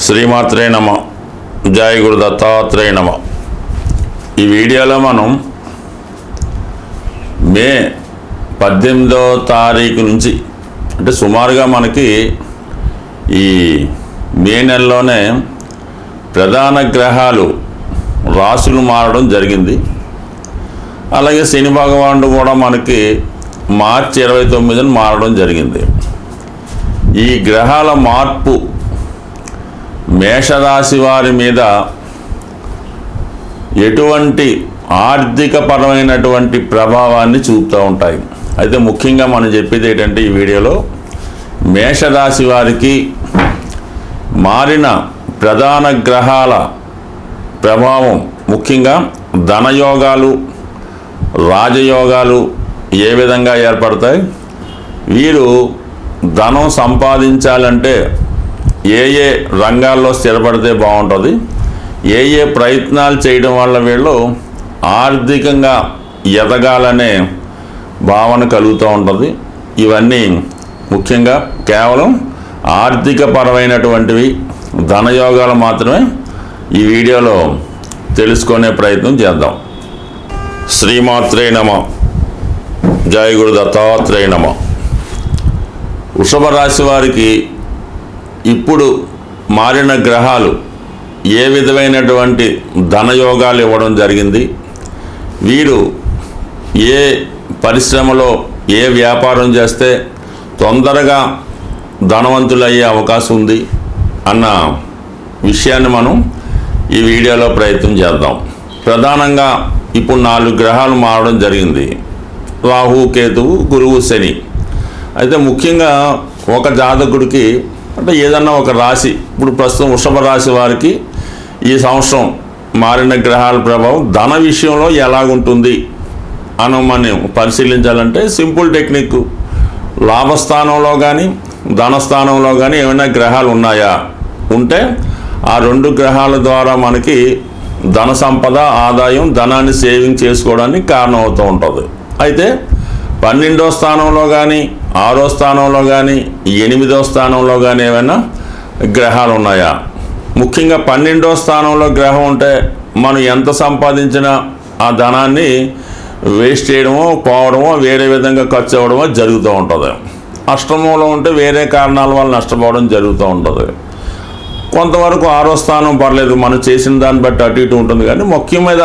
శ్రీమాత్రే నమ. జై గురు దత్తాత్రేయ నమ. ఈ వీడియోలో మనం మే 18వ తారీఖు నుంచి అంటే సుమారుగా మనకి ఈ మే నెలలోనే ప్రధాన గ్రహాలు రాశులు మారడం జరిగింది. అలాగే శని భగవానుడు కూడా మనకి మార్చి 29న మారడం జరిగింది. ఈ గ్రహాల మార్పు మేషరాశి వారి మీద ఎటువంటి ఆర్థికపరమైనటువంటి ప్రభావాన్ని చూపుతూ ఉంటాయి. అయితే ముఖ్యంగా మనం చెప్పేది ఏంటంటే ఈ వీడియోలో మేషరాశి వారికి మారిన ప్రధాన గ్రహాల ప్రభావం ముఖ్యంగా ధనయోగాలు, రాజయోగాలు ఏ విధంగా ఏర్పడతాయి, వీరు ధనం సంపాదించాలంటే ఏ ఏ రంగాల్లో స్థిరపడితే బాగుంటుంది, ఏ ఏ ప్రయత్నాలు చేయడం వల్ల వీళ్ళు ఆర్థికంగా ఎదగాలనే భావన కలుగుతూ ఉంటుంది. ఇవన్నీ ముఖ్యంగా కేవలం ఆర్థికపరమైనటువంటివి, ధనయోగాలు మాత్రమే ఈ వీడియోలో తెలుసుకునే ప్రయత్నం చేద్దాం. శ్రీమాత్రే నమ. జై గురు దత్తాత్రేయ నమ. వృషభ రాశి వారికి ఇప్పుడు మారిన గ్రహాలు ఏ విధమైనటువంటి ధనయోగాలు ఇవ్వడం జరిగింది, వీరు ఏ పరిశ్రమలో ఏ వ్యాపారం చేస్తే తొందరగా ధనవంతులయ్యే అవకాశం ఉంది అన్న విషయాన్ని మనం ఈ వీడియోలో ప్రయత్నం చేద్దాం. ప్రధానంగా ఇప్పుడు 4 గ్రహాలు మారడం జరిగింది. రాహు, కేతువు, గురువు, శని. అయితే ముఖ్యంగా ఒక జాతకుడికి అంటే ఏదన్నా ఒక రాశి, ఇప్పుడు ప్రస్తుతం వృషభ రాశి వారికి ఈ సంవత్సరం మారిన గ్రహాల ప్రభావం ధన విషయంలో ఎలాగుంటుంది అని మనం పరిశీలించాలంటే సింపుల్ టెక్నిక్, లాభస్థానంలో కానీ ధనస్థానంలో కానీ ఏమైనా గ్రహాలు ఉన్నాయా, ఉంటే ఆ 2 గ్రహాల ద్వారా మనకి ధన సంపద, ఆదాయం, ధనాన్ని సేవింగ్ చేసుకోవడానికి కారణం అవుతూ ఉంటుంది. అయితే 12వ స్థానంలో కానీ 6వ స్థానంలో కానీ 8వ స్థానంలో కానీ ఏమైనా గ్రహాలు ఉన్నాయా? ముఖ్యంగా 12వ స్థానంలో గ్రహం ఉంటే మనం ఎంత సంపాదించినా ఆ ధనాన్ని వేస్ట్ చేయడమో, పోవడమో, వేరే విధంగా ఖర్చు అవ్వడమో జరుగుతూ ఉంటుంది. అష్టమంలో ఉంటే వేరే కారణాల వల్ల నష్టపోవడం జరుగుతూ ఉంటుంది. కొంతవరకు 6వ స్థానం పర్లేదు, మనం చేసిన దాన్ని బట్టి అటు ఇటు ఉంటుంది. కానీ ముఖ్యం మీద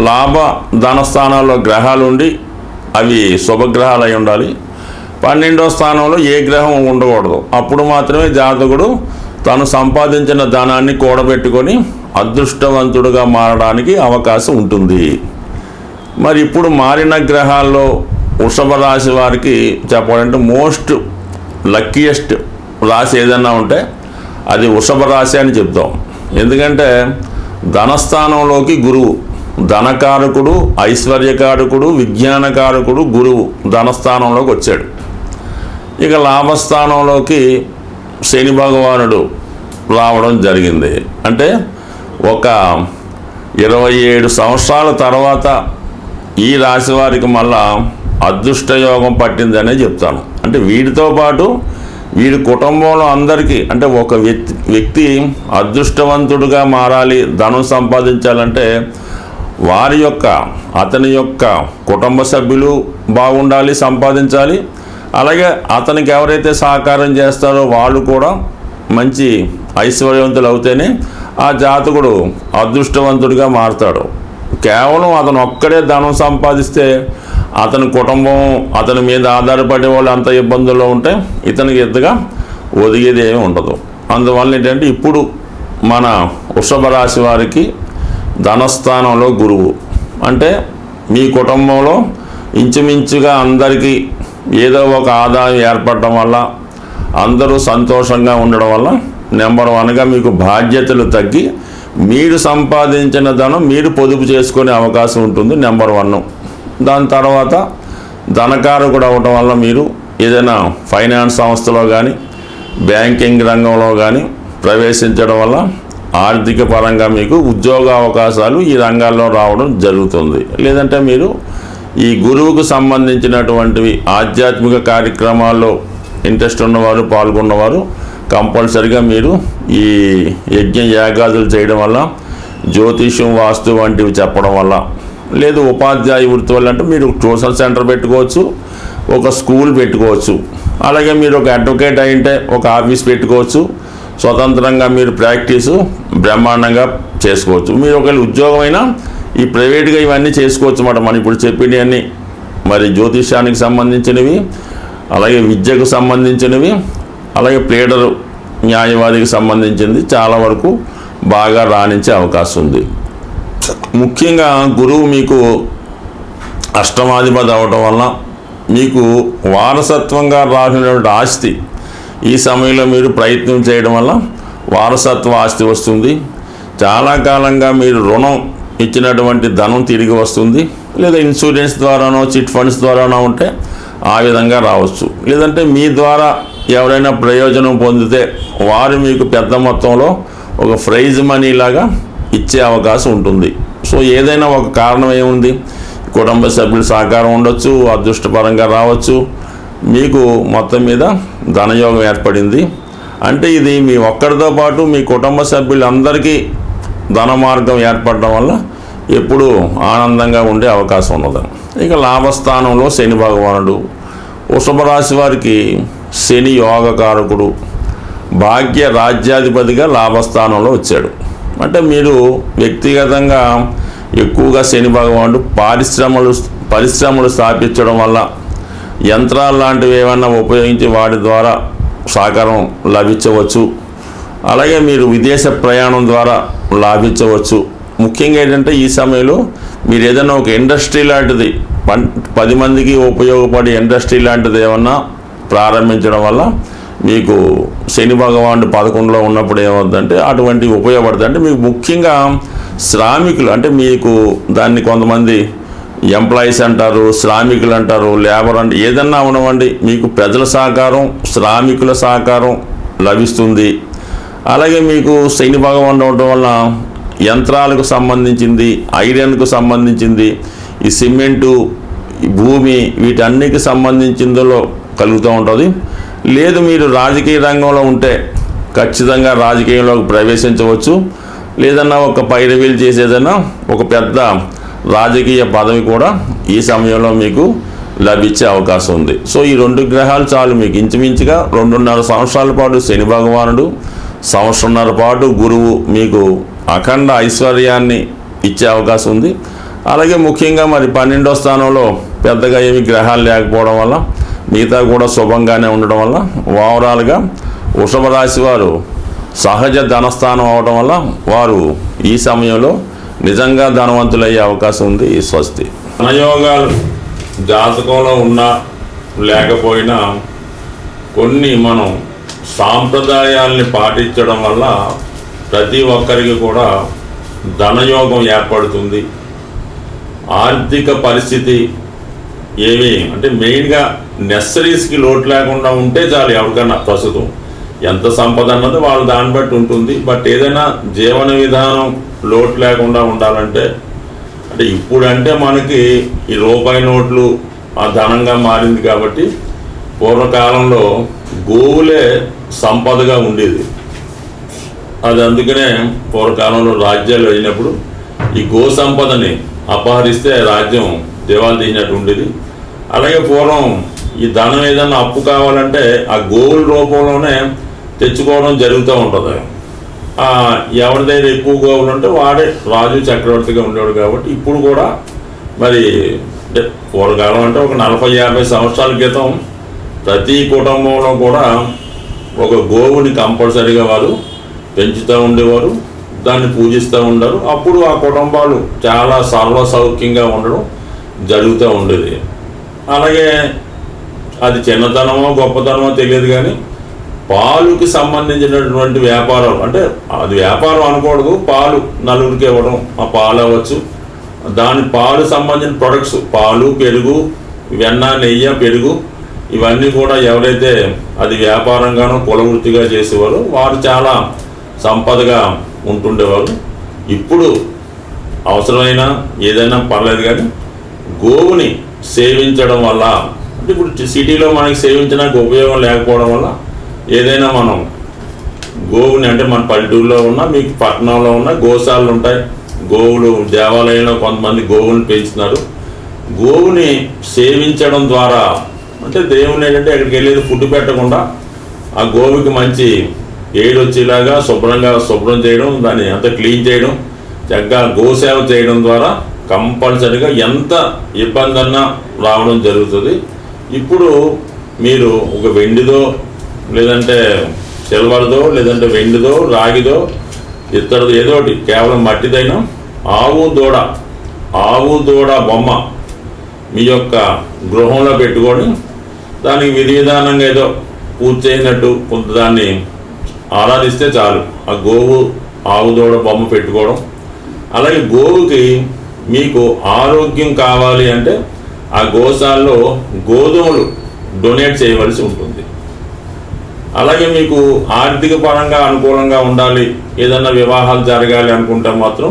లాభ ధన స్థానాల్లో గ్రహాలు ఉండి అవి శుభగ్రహాలు అయి ఉండాలి. 12వ స్థానంలో ఏ గ్రహం ఉండకూడదు. అప్పుడు మాత్రమే జాతకుడు తను సంపాదించిన ధనాన్ని కూడబెట్టుకొని అదృష్టవంతుడుగా మారడానికి అవకాశం ఉంటుంది. మరి ఇప్పుడు మారిన గ్రహాల్లో వృషభ రాశి వారికి చెప్పాలంటే మోస్ట్ లక్కీయెస్ట్ రాశి ఏదన్నా ఉంటే అది వృషభ రాశి అని చెప్తాం. ఎందుకంటే ధనస్థానంలోకి గురువు, ధనకారకుడు, ఐశ్వర్యకారకుడు, విజ్ఞానకారకుడు గురువు ధనస్థానంలోకి వచ్చాడు. ఇక లాభస్థానంలోకి శని భగవానుడు రావడం జరిగింది. అంటే ఒక 27 సంవత్సరాల తర్వాత ఈ రాశి వారికి మళ్ళా అదృష్టయోగం పట్టిందనే చెప్తాను. అంటే వీటితో పాటు వీడి కుటుంబంలో అందరికీ అంటే ఒక వ్యక్తి అదృష్టవంతుడుగా మారాలి, ధనం సంపాదించాలంటే అతని యొక్క కుటుంబ సభ్యులు బాగుండాలి, సంపాదించాలి. అలాగే అతనికి ఎవరైతే సహకారం చేస్తారో వాళ్ళు కూడా మంచి ఐశ్వర్యవంతులు అవుతేనే ఆ జాతకుడు అదృష్టవంతుడిగా మారుతాడు. కేవలం అతను ఒక్కడే ధనం సంపాదిస్తే అతని కుటుంబం, అతని మీద ఆధారపడే వాళ్ళు అంత ఇబ్బందుల్లో ఉంటే ఇతనికి ఎద్దుగా ఒదిగేది ఏమీ ఉండదు. అందువల్ల ఏంటంటే ఇప్పుడు మన వృషభ రాశి వారికి ధనస్థానంలో గురువు అంటే మీ కుటుంబంలో ఇంచుమించుగా అందరికీ ఏదో ఒక ఆదాయం ఏర్పడటం వల్ల, అందరూ సంతోషంగా ఉండడం వల్ల నెంబర్ 1గా మీకు బాధ్యతలు తగ్గి మీరు సంపాదించిన ధనం మీరు పొదుపు చేసుకునే అవకాశం ఉంటుంది. నెంబర్ 1. దాని తర్వాత ధనకారకుడు అవ్వటం వల్ల మీరు ఏదైనా ఫైనాన్స్ సంస్థలో కానీ బ్యాంకింగ్ రంగంలో కానీ ప్రవేశించడం వల్ల ఆర్థిక పరంగా మీకు ఉద్యోగ అవకాశాలు ఈ రంగాల్లో రావడం జరుగుతుంది. లేదంటే మీరు ఈ గురువుకు సంబంధించినటువంటివి ఆధ్యాత్మిక కార్యక్రమాల్లో ఇంట్రెస్ట్ ఉన్నవారు, పాల్గొన్నవారు కంపల్సరిగా మీరు ఈ యజ్ఞ యాగాదులు చేయడం వల్ల, జ్యోతిష్యం, వాస్తు వంటివి చెప్పడం వల్ల, లేదు ఉపాధ్యాయ వృత్తి వల్ల అంటే మీరు ట్యూషన్ సెంటర్ పెట్టుకోవచ్చు, ఒక స్కూల్ పెట్టుకోవచ్చు. అలాగే మీరు ఒక అడ్వకేట్ అయింటే ఒక ఆఫీస్ పెట్టుకోవచ్చు. స్వతంత్రంగా మీరు ప్రాక్టీసు బ్రహ్మాండంగా చేసుకోవచ్చు. మీరు ఒకవేళ ఉద్యోగమైనా ఈ ప్రైవేట్గా ఇవన్నీ చేసుకోవచ్చు అన్నమాట. మనం ఇప్పుడు చెప్పినవన్నీ మరి జ్యోతిష్యానికి సంబంధించినవి, అలాగే విద్యకు సంబంధించినవి, అలాగే ప్లేడరు న్యాయవాదికి సంబంధించింది చాలా వరకు బాగా రాణించే అవకాశం ఉంది. ముఖ్యంగా గురువు మీకు అష్టమాధిపతి అవడం వల్ల మీకు వారసత్వంగా రాసినటువంటి ఆస్తి ఈ సమయంలో మీరు ప్రయత్నం చేయడం వల్ల వారసత్వ ఆస్తి వస్తుంది. చాలా కాలంగా మీరు రుణం ఇచ్చినటువంటి ధనం తిరిగి వస్తుంది. లేదా ఇన్సూరెన్స్ ద్వారానో చిట్ ఫండ్స్ ద్వారానో ఉంటే ఆ విధంగా రావచ్చు. లేదంటే మీ ద్వారా ఎవరైనా ప్రయోజనం పొందితే వారు మీకు పెద్ద మొత్తంలో ఒక ప్రైజ్ మనీ లాగా ఇచ్చే అవకాశం ఉంటుంది. సో ఏదైనా ఒక కారణం ఏముంది, కుటుంబ సభ్యుల సహకారం ఉండొచ్చు, అదృష్టపరంగా రావచ్చు, మీకు మొత్తం మీద ధనయోగం ఏర్పడింది. అంటే ఇది మీ ఒక్కరితో పాటు మీ కుటుంబ సభ్యులందరికీ ధన మార్గం ఏర్పడడం వల్ల ఎప్పుడూ ఆనందంగా ఉండే అవకాశం ఉన్నది. ఇక లాభస్థానంలో శని భగవానుడు, వృషభ రాశి వారికి శని యోగకారకుడు, భాగ్య రాజ్యాధిపతిగా లాభస్థానంలో వచ్చాడు. అంటే మీరు వ్యక్తిగతంగా ఎక్కువగా శని భగవానుడు పరిశ్రమలు స్థాపించడం వల్ల, యంత్రాలు లాంటివి ఏమన్నా ఉపయోగించి వాటి ద్వారా సహకారం లభించవచ్చు. అలాగే మీరు విదేశ ప్రయాణం ద్వారా లాభించవచ్చు. ముఖ్యంగా ఏంటంటే ఈ సమయంలో మీరు ఏదైనా ఒక ఇండస్ట్రీ లాంటిది 10 మందికి ఉపయోగపడే ఇండస్ట్రీ లాంటిది ఏమన్నా ప్రారంభించడం వల్ల మీకు శని భగవానుడు 11లో ఉన్నప్పుడు ఏమవుతుందంటే అటువంటి ఉపయోగపడుతుంది. అంటే మీకు ముఖ్యంగా శ్రామికులు, అంటే మీకు దాన్ని కొంతమంది ఎంప్లాయీస్ అంటారు, శ్రామికులు అంటారు, లేబర్ అంటే ఏదన్నా ఉండవండి, మీకు ప్రజల సహకారం, శ్రామికుల సహకారం లభిస్తుంది. అలాగే మీకు శని భగవానుడు ఉండటం వల్ల యంత్రాలకు సంబంధించింది, ఐరన్కు సంబంధించింది, ఈ సిమెంటు, ఈ భూమి, వీటన్నిటికి సంబంధించిందో కలుగుతూ ఉంటుంది. లేదు మీరు రాజకీయ రంగంలో ఉంటే ఖచ్చితంగా రాజకీయంలోకి ప్రవేశించవచ్చు. లేదన్నా ఒక పైరవీలు చేసేదన్నా ఒక పెద్ద రాజకీయ పదవి కూడా ఈ సమయంలో మీకు లభించే అవకాశం ఉంది. సో ఈ 2 గ్రహాలు చాలు మీకు. ఇంచుమించుగా 2.5 సంవత్సరాల పాటు శని భగవానుడు, సంవత్సరంన్నర పాటు గురువు మీకు అఖండ ఐశ్వర్యాన్ని ఇచ్చే అవకాశం ఉంది. అలాగే ముఖ్యంగా మరి 12వ స్థానంలో పెద్దగా ఏమి గ్రహాలు లేకపోవడం వల్ల, మిగతా కూడా శుభంగానే ఉండడం వల్ల ఓవరాల్గా వృషభ రాశి వారు సహజ ధనస్థానం అవడం వల్ల వారు ఈ సమయంలో నిజంగా ధనవంతులయ్యే అవకాశం ఉంది. స్వస్తి. ధనయోగాలు జాతకంలో ఉన్నా లేకపోయినా కొన్ని మనం సాంప్రదాయాల్ని పాటించడం వల్ల ప్రతి ఒక్కరికి కూడా ధనయోగం ఏర్పడుతుంది. ఆర్థిక పరిస్థితి ఏమి అంటే మెయిన్గా నెసరీస్కి లోటు లేకుండా ఉంటే చాలు. ఎవరికన్నా ప్రస్తుతం ఎంత సంపద అన్నది వాళ్ళు దాన్ని బట్టి ఉంటుంది. బట్ ఏదైనా జీవన విధానం లోటు లేకుండా ఉండాలంటే, అంటే ఇప్పుడంటే మనకి ఈ రూపాయి నోట్లు ఆ ధనంగా మారింది కాబట్టి, పూర్వకాలంలో గోవులే సంపదగా ఉండేది. అది అందుకనే పూర్వకాలంలో రాజ్యాలు అయినప్పుడు ఈ గో సంపదని అపహరిస్తే రాజ్యం దివాళా తీసినట్టు ఉండేది. అలాగే పూర్వం ఈ ధనం ఏదన్నా అప్పు కావాలంటే ఆ గోవుల రూపంలోనే తెచ్చుకోవడం జరుగుతూ ఉంటుంది. ఎవరి దగ్గర ఎక్కువ గోవులు ఉంటే వాడే రాజు చక్రవర్తిగా ఉండేవాడు. కాబట్టి ఇప్పుడు కూడా మరి పూర్వకాలం అంటే ఒక 40-50 సంవత్సరాల క్రితం ప్రతి కుటుంబంలో కూడా ఒక గోవుని కంపల్సరీగా వారు పెంచుతూ ఉండేవారు, దాన్ని పూజిస్తూ ఉండరు. అప్పుడు ఆ కుటుంబాలు చాలా సర్వసౌఖ్యంగా ఉండడం జరుగుతూ ఉండేది. అలాగే అది చిన్నతనమో గొప్పతనమో తెలియదు కానీ పాలుకి సంబంధించినటువంటి వ్యాపారం, అంటే అది వ్యాపారం అనకూడదు, పాలు నలుగురికి ఇవ్వడం, ఆ పాలు అవ్వచ్చు, దాని పాలు సంబంధించిన ప్రొడక్ట్స్, పాలు, పెరుగు, వెన్న, నెయ్యి, పెరుగు, ఇవన్నీ కూడా ఎవరైతే అది వ్యాపారంగానో కులవృత్తిగా చేసేవారో వారు చాలా సంపదగా ఉంటుండేవారు. ఇప్పుడు అవసరమైన ఏదైనా పర్లేదు కానీ గోవుని సేవించడం వల్ల, అంటే ఇప్పుడు సిటీలో మనకి సేవించడానికి ఉపయోగం లేకపోవడం వల్ల ఏదైనా మనం గోవుని అంటే మన పల్లెటూరులో ఉన్న మీకు పట్టణంలో ఉన్న గోశాలలు ఉంటాయి. గోవులు దేవాలయంలో కొంతమంది గోవుని పెంచుతున్నారు. గోవుని సేవించడం ద్వారా అంటే దేవుని ఏంటంటే అక్కడికి వెళ్ళేది ఫుడ్ పెట్టకుండా ఆ గోవుకి మంచి ఏడు వచ్చేలాగా శుభ్రం చేయడం, దాన్ని అంతా క్లీన్ చేయడం, చక్కగా గోసేవ చేయడం ద్వారా కంపల్సరీగా ఎంత ఇబ్బంది అన్నా రావడం జరుగుతుంది. ఇప్పుడు మీరు ఒక వెండిదో లేదంటే సిల్వర్దో లేదంటే వెండిదో రాగిదో ఇత్తడిదో ఏదో ఒకటి కేవలం మట్టిదైనా ఆవు దూడ బొమ్మ మీ యొక్క గృహంలో పెట్టుకొని దానికి విధి విధానంగా ఏదో పూజ చేయనట్టు కొంత దాన్ని ఆరాధిస్తే చాలు. ఆ ఆవు దూడ బొమ్మ పెట్టుకోవడం. అలాగే గోవుకి మీకు ఆరోగ్యం కావాలి అంటే ఆ గోశాలలో గోధుమలు డొనేట్ చేయవలసి ఉంటుంది. అలాగే మీకు ఆర్థిక పరంగా అనుకూలంగా ఉండాలి, ఏదన్నా వివాహాలు జరగాలి అనుకుంటే మాత్రం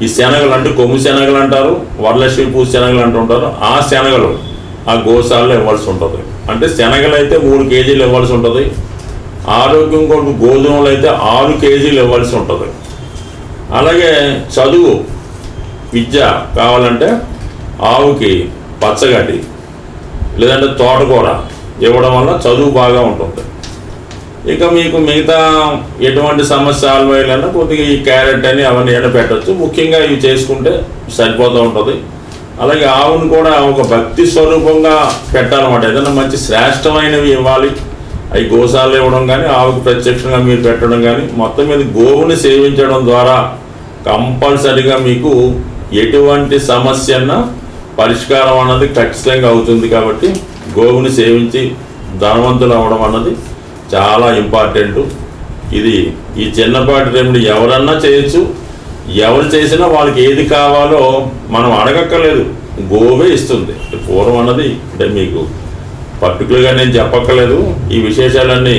ఈ శనగలు అంటే కొమ్ము శనగలు అంటారు, వరలక్ష్మి పూజ శనగలు అంటుంటారు. ఆ శనగలు ఆ గోశాలలో ఇవ్వాల్సి ఉంటుంది. అంటే శనగలు అయితే 3 కేజీలు ఇవ్వాల్సి ఉంటుంది. ఆరోగ్యం కొరకు గోధుమలు అయితే 6 కేజీలు ఇవ్వాల్సి ఉంటుంది. అలాగే చదువు విద్య కావాలంటే ఆవుకి పచ్చగడ్డి లేదంటే తోటకూర ఇవ్వడం వల్ల చదువు బాగా ఉంటుంది. ఇక మీకు మిగతా ఎటువంటి సమస్య సాల్వ్ అయ్యాలన్నా కొద్దిగా ఈ క్యారెట్ అని అవన్నీ పెట్టచ్చు. ముఖ్యంగా ఇవి చేసుకుంటే సరిపోతూ ఉంటుంది. అలాగే ఆవును కూడా ఒక భక్తి స్వరూపంగా పెట్టాలన్నమాట. ఏదైనా మంచి శ్రేష్టమైనవి ఇవ్వాలి. అవి గోశాలలో ఇవ్వడం కానీ ఆవుకు ప్రత్యక్షంగా మీరు పెట్టడం కానీ మొత్తం మీద గోవుని సేవించడం ద్వారా కంపల్సరిగా మీకు ఎటువంటి సమస్య అన్నా పరిష్కారం అన్నది ఖచ్చితంగా అవుతుంది. కాబట్టి గోవుని సేవించి ధనవంతులు అవ్వడం అన్నది చాలా ఇంపార్టెంట్. ఈ చిన్నపాటి రెమెడీ ఎవరన్నా చేయొచ్చు. ఎవరు చేసినా వాళ్ళకి ఏది కావాలో మనం అడగక్కర్లేదు, గోవే ఇస్తుంది. పూర్వం అన్నది అంటే మీకు పర్టికులర్గా నేను చెప్పక్కర్లేదు. ఈ విశేషాలన్నీ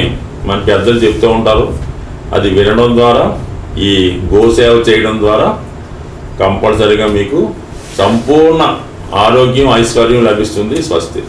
మన పెద్దలు చెప్తూ ఉంటారు. అది వినడం ద్వారా ఈ గోసేవ చేయడం ద్వారా కంపల్సరీగా మీకు సంపూర్ణ ఆరోగ్యం ఐశ్వర్యం లభిస్తుంది. స్వస్తి.